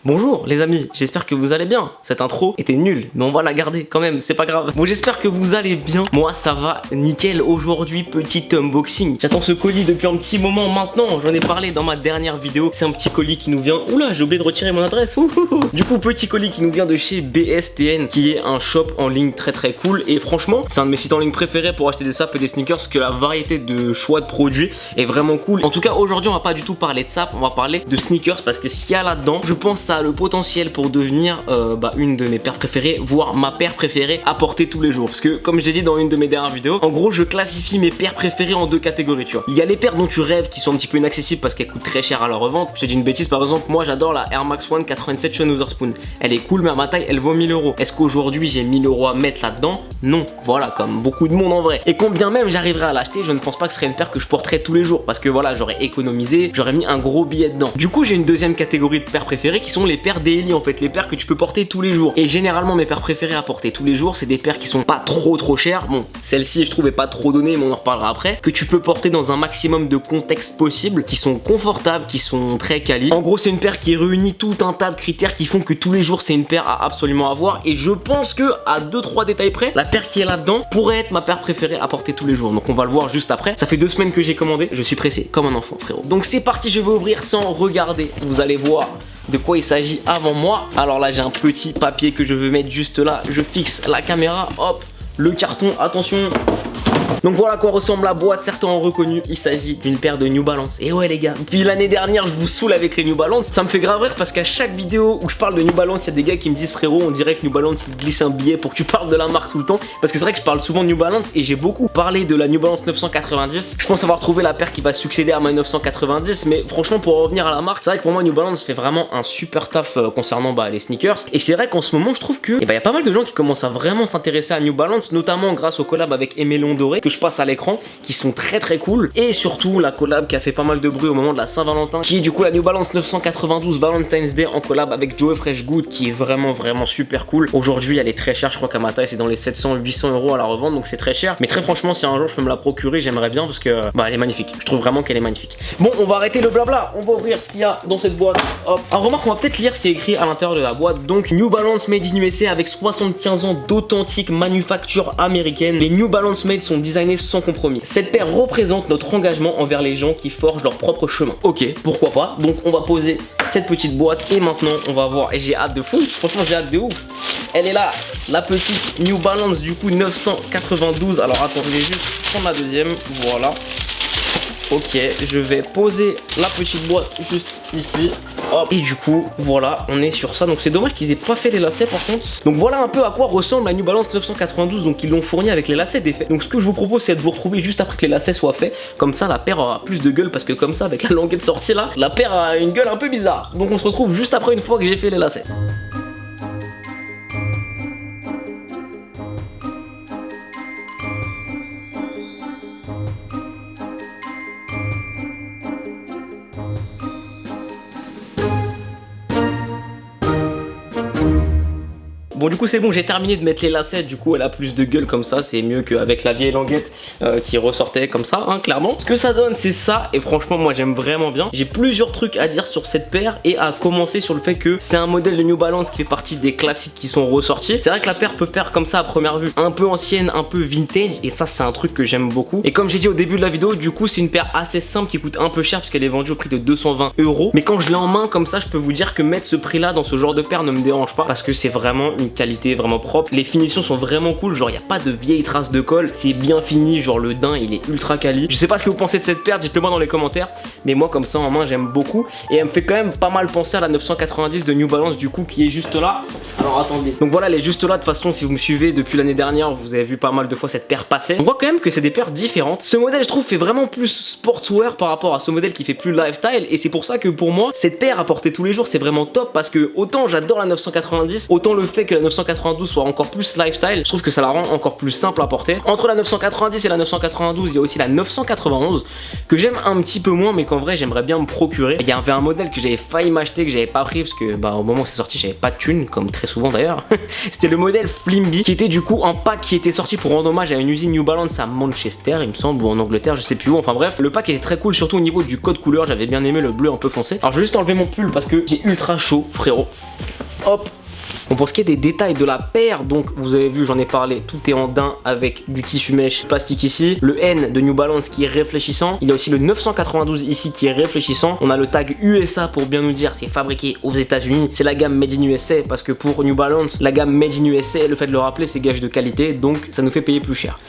Bonjour les amis, j'espère que vous allez bien. Cette intro était nulle, mais on va la garder quand même, c'est pas grave. Bon, j'espère que vous allez bien. Moi ça va nickel. Aujourd'hui, petit unboxing. J'attends ce colis depuis un petit moment maintenant. J'en ai parlé dans ma dernière vidéo. C'est un petit colis qui nous vient... Oula, j'ai oublié de retirer mon adresse. Du coup, petit colis qui nous vient de chez BSTN, qui est un shop en ligne très cool. Et franchement, c'est un de mes sites en ligne préférés pour acheter des sapes et des sneakers, parce que la variété de choix de produits est vraiment cool. En tout cas, aujourd'hui, on va pas du tout parler de sapes, on va parler de sneakers, parce que s'il y a là-dedans, je pense que ça a le potentiel pour devenir une de mes paires préférées, voire ma paire préférée à porter tous les jours. Parce que comme je l'ai dit dans une de mes dernières vidéos, en gros je classifie mes paires préférées en deux catégories, tu vois. Il y a les paires dont tu rêves qui sont un petit peu inaccessibles parce qu'elles coûtent très cher à la revente. Je te dis une bêtise, par exemple, moi j'adore la Air Max One 87 Sean Wotherspoon. Elle est cool, mais à ma taille elle vaut 1000 €. Est-ce qu'aujourd'hui j'ai 1000 € à mettre là-dedans? Non, voilà, comme beaucoup de monde en vrai. Et combien même j'arriverai à l'acheter, je ne pense pas que ce serait une paire que je porterais tous les jours, parce que voilà, j'aurais économisé, j'aurais mis un gros billet dedans. Du coup j'ai une deuxième catégorie de paires préférées qui sont les paires daily, en fait, les paires que tu peux porter tous les jours. Et généralement mes paires préférées à porter tous les jours, c'est des paires qui sont pas trop chères. Bon, celle-ci je trouve est pas trop donnée, mais on en reparlera après. Que tu peux porter dans un maximum de contextes possibles, qui sont confortables, qui sont très quali. En gros, c'est une paire qui réunit tout un tas de critères qui font que tous les jours c'est une paire à absolument avoir. Et je pense que à 2-3 détails près, la paire qui est là-dedans pourrait être ma paire préférée à porter tous les jours. Donc on va le voir juste après. Ça fait 2 semaines que j'ai commandé, je suis pressé comme un enfant, frérot. Donc c'est parti, je vais ouvrir sans regarder. Vous allez voir de quoi il s'agit avant moi. Alors là j'ai un petit papier que je veux mettre juste là. Je fixe la caméra, hop, le carton, attention. Donc voilà à quoi ressemble la boîte, certains ont reconnu, il s'agit d'une paire de New Balance. Et ouais les gars, depuis l'année dernière je vous saoule avec les New Balance. Ça me fait grave rire parce qu'à chaque vidéo où je parle de New Balance, il y a des gars qui me disent frérot, on dirait que New Balance il glisse un billet pour que tu parles de la marque tout le temps. Parce que c'est vrai que je parle souvent de New Balance et j'ai beaucoup parlé de la New Balance 990. Je pense avoir trouvé la paire qui va succéder à ma 990, mais franchement pour revenir à la marque, c'est vrai que pour moi New Balance fait vraiment un super taf concernant les sneakers. Et c'est vrai qu'en ce moment je trouve que y a pas mal de gens qui commencent à vraiment s'intéresser à New Balance, notamment grâce au collab avec Emélon Doré que je passe à l'écran, qui sont très cool, et surtout la collab qui a fait pas mal de bruit au moment de la Saint-Valentin, qui est du coup la New Balance 992 Valentine's Day en collab avec Joey Freshgood, qui est vraiment super cool. Aujourd'hui elle est très chère, je crois qu'à ma taille c'est dans les 700-800 € à la revente, donc c'est très cher, mais très franchement si un jour je peux me la procurer, j'aimerais bien parce que elle est magnifique, je trouve vraiment qu'elle est magnifique. Bon, on va arrêter le blabla, on va ouvrir ce qu'il y a dans cette boîte. Hop. Alors remarque, on va peut-être lire ce qui est écrit à l'intérieur de la boîte. Donc New Balance made in USA avec 75 ans d'authentique manufacture américaine. Les New Balance made sont designés sans compromis. Cette paire représente notre engagement envers les gens qui forgent leur propre chemin. Ok, pourquoi pas. Donc on va poser cette petite boîte et maintenant on va voir. Et j'ai hâte de fou, franchement j'ai hâte de ouf. Elle est là, la petite New Balance du coup 992. Alors attends, je vais juste prendre la deuxième, voilà. Ok, je vais poser la petite boîte juste ici. Hop. Et du coup, voilà, on est sur ça. Donc c'est dommage qu'ils aient pas fait les lacets par contre. Donc voilà un peu à quoi ressemble la New Balance 992. Donc ils l'ont fourni avec les lacets défaits. Donc ce que je vous propose, c'est de vous retrouver juste après que les lacets soient faits. Comme ça, la paire aura plus de gueule. Parce que comme ça, avec la languette sortie là, la paire a une gueule un peu bizarre. Donc on se retrouve juste après une fois que j'ai fait les lacets. Bon du coup c'est bon, j'ai terminé de mettre les lacets, du coup elle a plus de gueule comme ça, c'est mieux qu'avec la vieille languette qui ressortait comme ça, hein, clairement. Ce que ça donne c'est ça, et franchement moi j'aime vraiment bien. J'ai plusieurs trucs à dire sur cette paire, et à commencer sur le fait que c'est un modèle de New Balance qui fait partie des classiques qui sont ressortis. C'est vrai que la paire peut faire comme ça à première vue, un peu ancienne, un peu vintage, et ça c'est un truc que j'aime beaucoup. Et comme j'ai dit au début de la vidéo, du coup c'est une paire assez simple qui coûte un peu cher parce qu'elle est vendue au prix de 220 €. Mais quand je l'ai en main comme ça, je peux vous dire que mettre ce prix là dans ce genre de paire ne me dérange pas, parce que c'est vraiment une qualité vraiment propre. Les finitions sont vraiment cool, genre il n'y a pas de vieilles traces de colle, c'est bien fini, genre le daim il est ultra quali. Je sais pas ce que vous pensez de cette paire, dites-le moi dans les commentaires, mais moi comme ça en main j'aime beaucoup, et elle me fait quand même pas mal penser à la 990 de New Balance du coup qui est juste là. Alors attendez, donc voilà elle est juste là. De toute façon si vous me suivez depuis l'année dernière, vous avez vu pas mal de fois cette paire passer. On voit quand même que c'est des paires différentes. Ce modèle je trouve fait vraiment plus sportswear par rapport à ce modèle qui fait plus lifestyle, et c'est pour ça que pour moi cette paire à porter tous les jours c'est vraiment top, parce que autant j'adore la 990, autant le fait que la 992 soit encore plus lifestyle, je trouve que ça la rend encore plus simple à porter. Entre la 990 et la 992, il y a aussi la 991 que j'aime un petit peu moins, mais qu'en vrai j'aimerais bien me procurer. Il y avait un modèle que j'avais failli m'acheter, que j'avais pas pris parce que au moment où c'est sorti j'avais pas de thune, comme très souvent d'ailleurs. C'était le modèle Flimby qui était du coup un pack qui était sorti pour rendre hommage à une usine New Balance à Manchester il me semble, ou en Angleterre, je sais plus où. Enfin bref, le pack était très cool, surtout au niveau du code couleur, j'avais bien aimé le bleu un peu foncé. Alors je vais juste enlever mon pull parce que j'ai ultra chaud frérot. Hop. Bon, pour ce qui est des détails de la paire, donc vous avez vu, j'en ai parlé, tout est en daim avec du tissu mèche plastique ici, le N de New Balance qui est réfléchissant, il y a aussi le 992 ici qui est réfléchissant, on a le tag USA pour bien nous dire c'est fabriqué aux États-Unis, c'est la gamme Made in USA parce que pour New Balance, la gamme Made in USA, le fait de le rappeler, c'est gage de qualité, donc ça nous fait payer plus cher.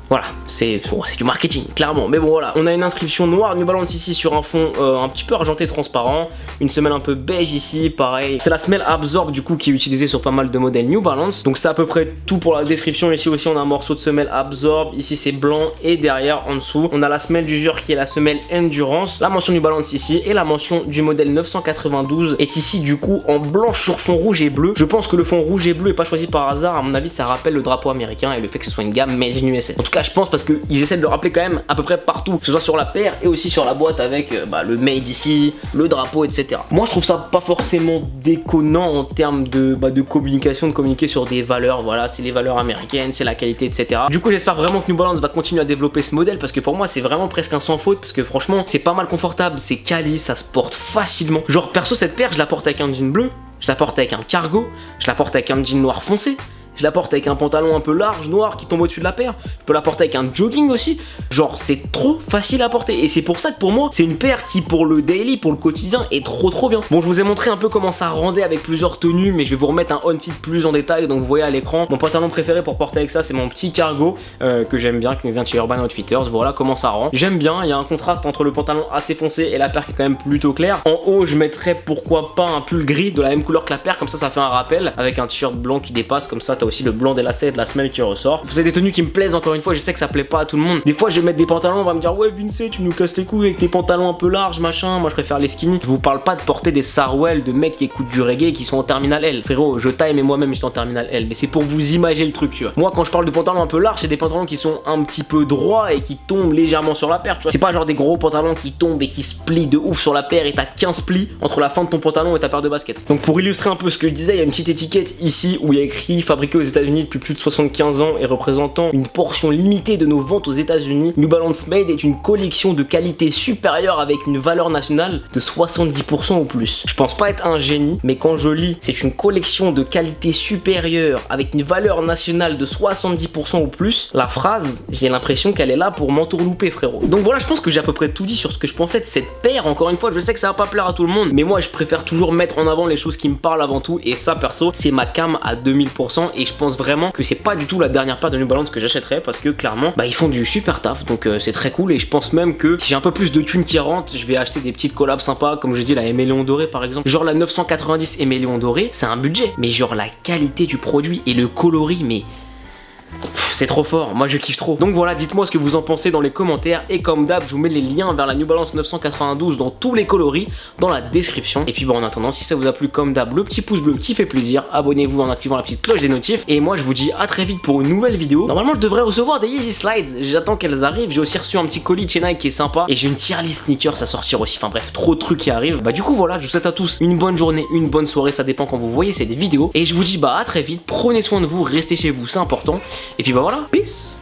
Voilà, c'est du marketing, clairement. Mais bon, voilà, on a une inscription noire New Balance ici sur un fond un petit peu argenté transparent. Une semelle un peu beige ici, pareil. C'est la semelle Absorb du coup qui est utilisée sur pas mal de modèles New Balance. Donc c'est à peu près tout pour la description. Ici aussi on a un morceau de semelle Absorb. Ici c'est blanc et derrière en dessous on a la semelle d'usure qui est la semelle Endurance. La mention New Balance ici et la mention du modèle 992 est ici du coup en blanc sur fond rouge et bleu. Je pense que le fond rouge et bleu est pas choisi par hasard. À mon avis ça rappelle le drapeau américain et le fait que ce soit une gamme Made in USA. En tout cas je pense parce qu'ils essaient de le rappeler quand même à peu près partout, que ce soit sur la paire et aussi sur la boîte avec le Made ici, le drapeau, etc. Moi je trouve ça pas forcément déconnant en termes de communication, de communiquer sur des valeurs, voilà, c'est les valeurs américaines, c'est la qualité, etc. Du coup j'espère vraiment que New Balance va continuer à développer ce modèle parce que pour moi c'est vraiment presque un sans faute parce que franchement c'est pas mal confortable, c'est quali, ça se porte facilement. Genre perso cette paire je la porte avec un jean bleu, je la porte avec un cargo, je la porte avec un jean noir foncé. Je la porte avec un pantalon un peu large, noir, qui tombe au-dessus de la paire. Je peux la porter avec un jogging aussi. Genre, c'est trop facile à porter. Et c'est pour ça que pour moi, c'est une paire qui, pour le daily, pour le quotidien, est trop bien. Bon, je vous ai montré un peu comment ça rendait avec plusieurs tenues, mais je vais vous remettre un on-fit plus en détail. Donc, vous voyez à l'écran, mon pantalon préféré pour porter avec ça, c'est mon petit cargo que j'aime bien, qui vient de chez Urban Outfitters. Voilà comment ça rend. J'aime bien, il y a un contraste entre le pantalon assez foncé et la paire qui est quand même plutôt claire. En haut, je mettrais pourquoi pas un pull gris de la même couleur que la paire, comme ça fait un rappel avec un t-shirt blanc qui dépasse. Comme ça, t'as aussi le blanc des lacets et de la semelle qui ressort. C'est des tenues qui me plaisent, encore une fois, je sais que ça plaît pas à tout le monde. Des fois je vais mettre des pantalons, on va me dire ouais Vince tu nous casses les couilles avec tes pantalons un peu larges machin, moi je préfère les skinny. Je vous parle pas de porter des Sarwell de mecs qui écoutent du reggae et qui sont en terminale L. Frérot, je taille mais moi-même je suis en terminale L, mais c'est pour vous imaginer le truc tu vois. Moi quand je parle de pantalons un peu larges, c'est des pantalons qui sont un petit peu droits et qui tombent légèrement sur la paire tu vois. C'est pas genre des gros pantalons qui tombent et qui se plient de ouf sur la paire et t'as 15 plis entre la fin de ton pantalon et ta paire de baskets. Donc pour illustrer un peu ce que je disais, il y a une petite étiquette ici où il y a écrit fabriqué aux États-Unis depuis plus de 75 ans et représentant une portion limitée de nos ventes aux États-Unis. New Balance Made est une collection de qualité supérieure avec une valeur nationale de 70% ou plus. Je pense pas être un génie, mais quand je lis c'est une collection de qualité supérieure avec une valeur nationale de 70% ou plus, la phrase, j'ai l'impression qu'elle est là pour m'entourlouper frérot. Donc voilà, je pense que j'ai à peu près tout dit sur ce que je pensais de cette paire. Encore une fois, je sais que ça va pas plaire à tout le monde, mais moi je préfère toujours mettre en avant les choses qui me parlent avant tout, et ça perso, c'est ma cam à 2000%, et je pense vraiment que c'est pas du tout la dernière paire de New Balance que j'achèterais parce que clairement ils font du super taf, donc c'est très cool. Et je pense même que si j'ai un peu plus de thunes qui rentrent, je vais acheter des petites collabs sympas, comme je dis la Éméléon doré par exemple. Genre la 990 Éméléon doré, c'est un budget, mais genre la qualité du produit et le coloris, mais c'est trop fort, moi je kiffe trop. Donc voilà, dites-moi ce que vous en pensez dans les commentaires, et comme d'hab je vous mets les liens vers la New Balance 992 dans tous les coloris dans la description. Et puis bon, en attendant, si ça vous a plu comme d'hab, le petit pouce bleu qui fait plaisir, abonnez-vous en activant la petite cloche des notifs, et moi je vous dis à très vite pour une nouvelle vidéo. Normalement je devrais recevoir des Yeezy Slides, j'attends qu'elles arrivent. J'ai aussi reçu un petit colis de chez Nike qui est sympa, et j'ai une tier list sneakers à sortir aussi. Enfin bref, trop de trucs qui arrivent. Du coup voilà, je vous souhaite à tous une bonne journée, une bonne soirée, ça dépend quand vous voyez ces vidéos, et je vous dis à très vite, prenez soin de vous, restez chez vous, c'est important. Et puis voilà, peace.